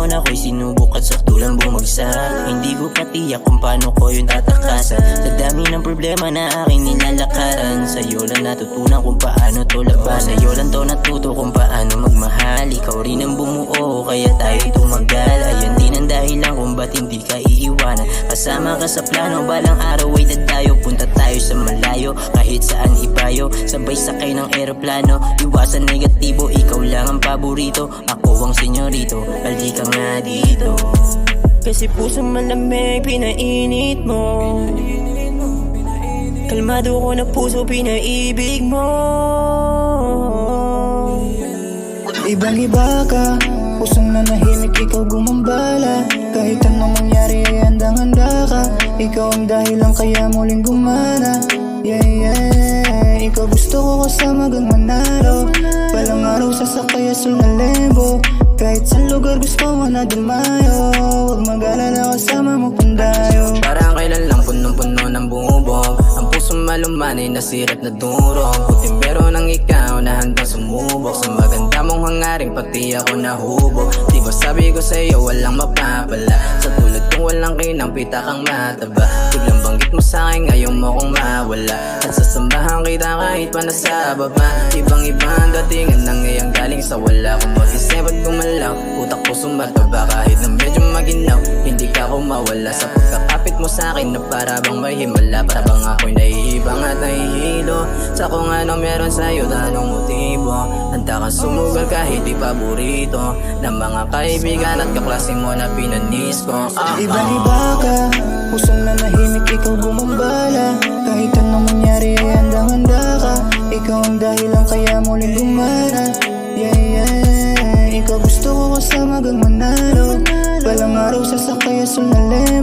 panahon ako'y sinubok at saktulang bumagsak. Hindi ko patiyak kung paano ko yung tatakasan. Sa dami ng problema na aking nilalakaran, sa'yo lang natutunan kung paano to labanan. Sa'yo lang to natuto kung paano magmahal. Ikaw rin ang bumuo kaya tayo tumagal. Ayan din ang dahilan kung ba't hindi ka iiwanan. Kasama ka sa plano, balang araw ay dadayo. Punta tayo sa malayo, kahit saan ibayo. Sabay sakay ng eroplano, iwasan negatibo. Ikaw lang ang paborito, ako ang senyorito. Halika nga dito. Kasi pusong malamig, pinainit mo. Kalmado ko na puso, pinaibig mo. Ibang-iba ka, pusong nanahimik, ikaw gumambala. Kahit anong mangyari ay handang-handa ka. Ikaw ang dahilan kaya muling gumana. Yeah, yeah. Ikaw gusto ko kasama hanggang manalo. Walang araw sasakay asul na lembo. Kahit sa lugar gusto mo na dumayo. Huwag mag-alala kasama mo pandayo. Parang kailan lang punong-puno ng bumubog. Ang pusong malumanay nasirat na durog. Buti meron ang ikaw na handang sumubok. Sa maganda mong hangaring pati ako nahubog. Di ba sabi ko sa'yo walang mapapala. Sa tulad kong walang kinang-pita kang mataba. Biglang banggit mo sa'kin ngayon mo kong mawala. At sasambahan kita kahit pa nasa baba. Ibang-iba ang datingan na ngayang galing sa wala. Kung mag-isip at gumalaw, utak ko sumataba. Kahit na medyo maginaw, hindi ka ko mawala. Sa pagkakapit mo sa'kin na para bang may himala. Para bang ako'y naiibang at nahihilo sa kung ano meron sa'yo, tanong motibo. Handa kang sumugal kahit di paborito ng mga kaibigan at kaklase mo na pinanis ko. Iba-iba ka, pusong nanahimik, ikaw gumambala. Kahit anong mangyari ay handang-handa ka. Ikaw ang dahilan kaya muling gumana. Yeah, yeah. Ikaw gusto ko kasama hanggang manalo. Walang araw sasakay asul na lem.